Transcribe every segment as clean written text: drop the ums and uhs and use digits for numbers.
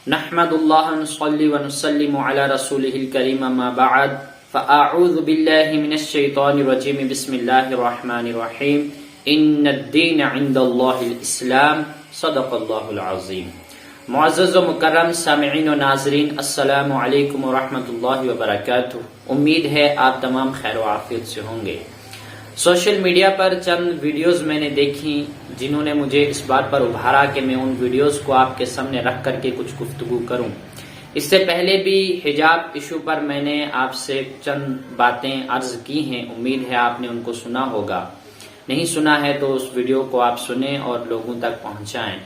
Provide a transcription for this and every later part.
نحمد اللہ ونصلی ونسلم علی رسولہ الکریم اما بعد فاعوذ باللہ من الشیطان الرجیم بسم اللہ الرحمن الرحیم ان الدین عند اللہ الاسلام صدق اللہ العظیم۔ معزز و مکرم سامعین و ناظرین، السلام علیکم ورحمۃ اللہ وبرکاتہ۔ امید ہے آپ تمام خیر و عافیت سے ہوں گے۔ سوشل میڈیا پر چند ویڈیوز میں نے دیکھی جنہوں نے مجھے اس بات پر ابھارا کہ میں ان ویڈیوز کو آپ کے سامنے رکھ کر کے کچھ گفتگو کروں۔ اس سے پہلے بھی حجاب ایشو پر میں نے آپ سے چند باتیں عرض کی ہیں، امید ہے آپ نے ان کو سنا ہوگا۔ نہیں سنا ہے تو اس ویڈیو کو آپ سنیں اور لوگوں تک پہنچائیں۔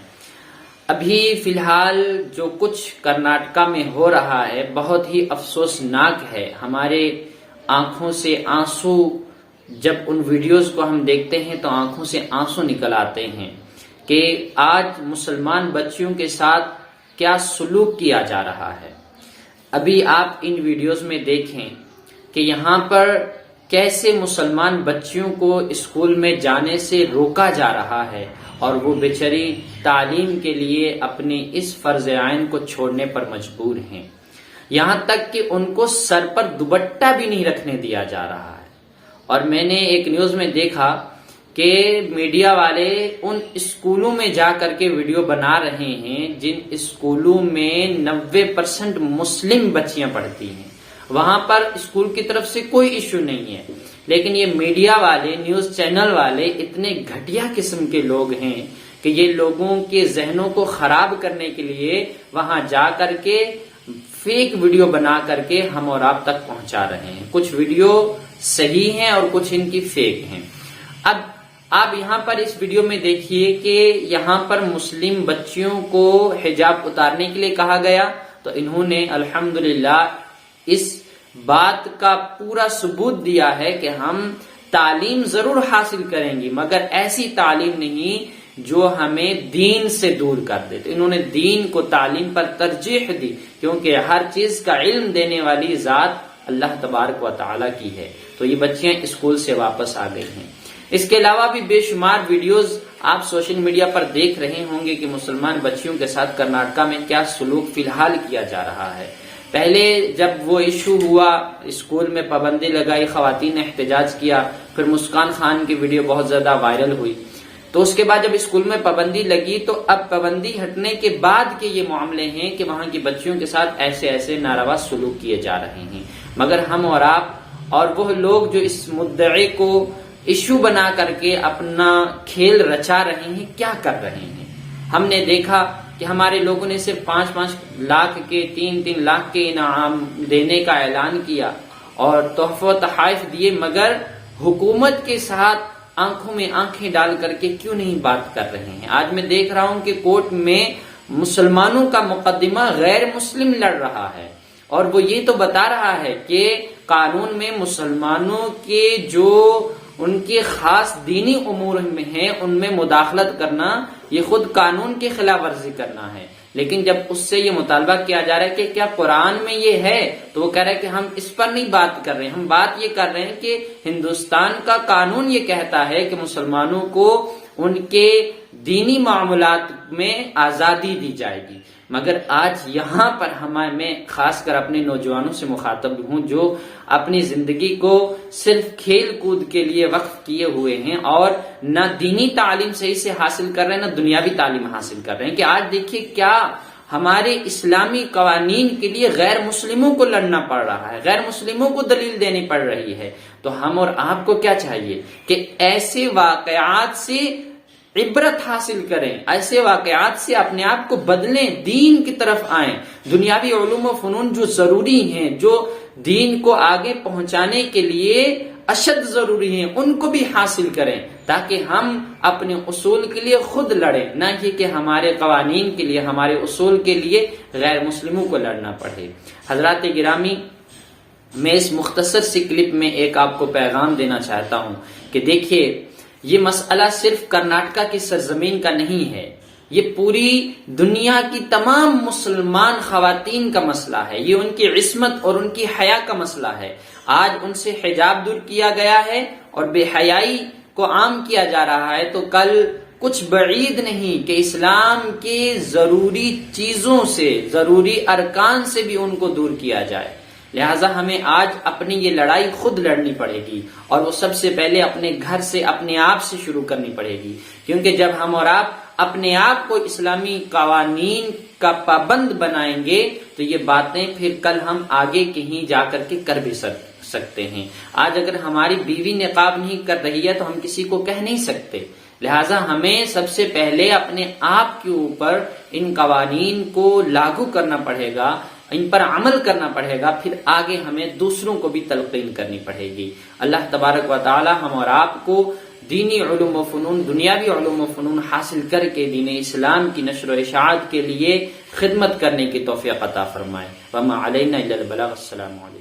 ابھی فی الحال جو کچھ کرناٹکا میں ہو رہا ہے بہت ہی افسوسناک ہے۔ ہمارے آنکھوں سے آنسو، جب ان ویڈیوز کو ہم دیکھتے ہیں تو آنکھوں سے آنسو نکل آتے ہیں کہ آج مسلمان بچیوں کے ساتھ کیا سلوک کیا جا رہا ہے۔ ابھی آپ ان ویڈیوز میں دیکھیں کہ یہاں پر کیسے مسلمان بچیوں کو اسکول میں جانے سے روکا جا رہا ہے اور وہ بیچاری تعلیم کے لیے اپنے اس فرض عین کو چھوڑنے پر مجبور ہیں۔ یہاں تک کہ ان کو سر پر دوپٹہ بھی نہیں رکھنے دیا جا رہا ہے۔ اور میں نے ایک نیوز میں دیکھا کہ میڈیا والے ان اسکولوں میں جا کر کے ویڈیو بنا رہے ہیں جن اسکولوں میں 90% مسلم بچیاں پڑھتی ہیں۔ وہاں پر اسکول کی طرف سے کوئی ایشو نہیں ہے، لیکن یہ میڈیا والے، نیوز چینل والے اتنے گھٹیا قسم کے لوگ ہیں کہ یہ لوگوں کے ذہنوں کو خراب کرنے کے لیے وہاں جا کر کے فیک ویڈیو بنا کر کے ہم اور آپ تک پہنچا رہے ہیں۔ کچھ ویڈیو صحیح ہیں اور کچھ ان کی فیک ہیں۔ اب آپ یہاں پر اس ویڈیو میں دیکھیے کہ یہاں پر مسلم بچیوں کو حجاب اتارنے کے لیے کہا گیا تو انہوں نے الحمدللہ اس بات کا پورا ثبوت دیا ہے کہ ہم تعلیم ضرور حاصل کریں گی مگر ایسی تعلیم نہیں جو ہمیں دین سے دور کر دے۔ تو انہوں نے دین کو تعلیم پر ترجیح دی کیونکہ ہر چیز کا علم دینے والی ذات اللہ تبارک و تعالی کی ہے۔ تو یہ بچیاں اسکول سے واپس آ گئی ہیں۔ اس کے علاوہ بھی بے شمار ویڈیوز آپ سوشل میڈیا پر دیکھ رہے ہوں گے کہ مسلمان بچیوں کے ساتھ کرناٹکا میں کیا سلوک فی الحال کیا جا رہا ہے۔ پہلے جب وہ ایشو ہوا، اسکول میں پابندی لگائی، خواتین نے احتجاج کیا، پھر مسکان خان کی ویڈیو بہت زیادہ وائرل ہوئی، تو اس کے بعد جب اسکول میں پابندی لگی تو اب پابندی ہٹنے کے بعد کے یہ معاملے ہیں کہ وہاں کی بچیوں کے ساتھ ایسے ناروا سلوک کیے جا رہے ہیں۔ مگر ہم اور آپ اور وہ لوگ جو اس مدعے کو ایشو بنا کر کے اپنا کھیل رچا رہے ہیں کیا کر رہے ہیں۔ ہم نے دیکھا کہ ہمارے لوگوں نے صرف 5-5 لاکھ کے 3-3 لاکھ کے انعام دینے کا اعلان کیا اور تحفہ و تحائف دیے، مگر حکومت کے ساتھ آنکھوں میں آنکھیں ڈال کر کے کیوں نہیں بات کر رہے ہیں۔ آج میں دیکھ رہا ہوں کہ کورٹ میں مسلمانوں کا مقدمہ غیر مسلم لڑ رہا ہے اور وہ یہ تو بتا رہا ہے کہ قانون میں مسلمانوں کے جو ان کے خاص دینی امور میں ہیں ان میں مداخلت کرنا یہ خود قانون کی خلاف ورزی کرنا ہے، لیکن جب اس سے یہ مطالبہ کیا جا رہا ہے کہ کیا قرآن میں یہ ہے تو وہ کہہ رہا ہے کہ ہم اس پر نہیں بات کر رہے ہیں، ہم بات یہ کر رہے ہیں کہ ہندوستان کا قانون یہ کہتا ہے کہ مسلمانوں کو ان کے دینی معاملات میں آزادی دی جائے گی۔ مگر آج یہاں پر میں خاص کر اپنے نوجوانوں سے مخاطب ہوں جو اپنی زندگی کو صرف کھیل کود کے لیے وقف کیے ہوئے ہیں اور نہ دینی تعلیم صحیح سے حاصل کر رہے ہیں نہ دنیاوی تعلیم حاصل کر رہے ہیں، کہ آج دیکھیے کیا ہمارے اسلامی قوانین کے لیے غیر مسلموں کو لڑنا پڑ رہا ہے، غیر مسلموں کو دلیل دینی پڑ رہی ہے۔ تو ہم اور آپ کو کیا چاہیے کہ ایسے واقعات سے عبرت حاصل کریں، ایسے واقعات سے اپنے آپ کو بدلیں، دین کی طرف آئیں، دنیاوی علوم و فنون جو ضروری ہیں، جو دین کو آگے پہنچانے کے لیے اشد ضروری ہیں، ان کو بھی حاصل کریں تاکہ ہم اپنے اصول کے لیے خود لڑیں، نہ کہ ہمارے قوانین کے لیے، ہمارے اصول کے لیے غیر مسلموں کو لڑنا پڑے۔ حضرات گرامی، میں اس مختصر سی کلپ میں ایک آپ کو پیغام دینا چاہتا ہوں کہ دیکھیے یہ مسئلہ صرف کرناٹکا کی سرزمین کا نہیں ہے، یہ پوری دنیا کی تمام مسلمان خواتین کا مسئلہ ہے، یہ ان کی عصمت اور ان کی حیا کا مسئلہ ہے۔ آج ان سے حجاب دور کیا گیا ہے اور بے حیائی کو عام کیا جا رہا ہے، تو کل کچھ بعید نہیں کہ اسلام کی ضروری چیزوں سے، ضروری ارکان سے بھی ان کو دور کیا جائے۔ لہٰذا ہمیں آج اپنی یہ لڑائی خود لڑنی پڑے گی، اور وہ سب سے پہلے اپنے گھر سے، اپنے آپ سے شروع کرنی پڑے گی، کیونکہ جب ہم اور آپ اپنے آپ کو اسلامی قوانین کا پابند بنائیں گے تو یہ باتیں پھر کل ہم آگے کہیں جا کر کے کر بھی سکتے ہیں۔ آج اگر ہماری بیوی نقاب نہیں کر رہی ہے تو ہم کسی کو کہہ نہیں سکتے، لہٰذا ہمیں سب سے پہلے اپنے آپ کے اوپر ان قوانین کو لاگو کرنا پڑے گا، ان پر عمل کرنا پڑے گا، پھر آگے ہمیں دوسروں کو بھی تلقین کرنی پڑے گی۔ اللہ تبارک و تعالی ہم اور آپ کو دینی علوم و فنون، دنیاوی علوم و فنون حاصل کر کے دین اسلام کی نشر و اشاعت کے لیے خدمت کرنے کی توفیق عطا فرمائے۔ وما علینا الا البلاغ۔ السلام علیکم۔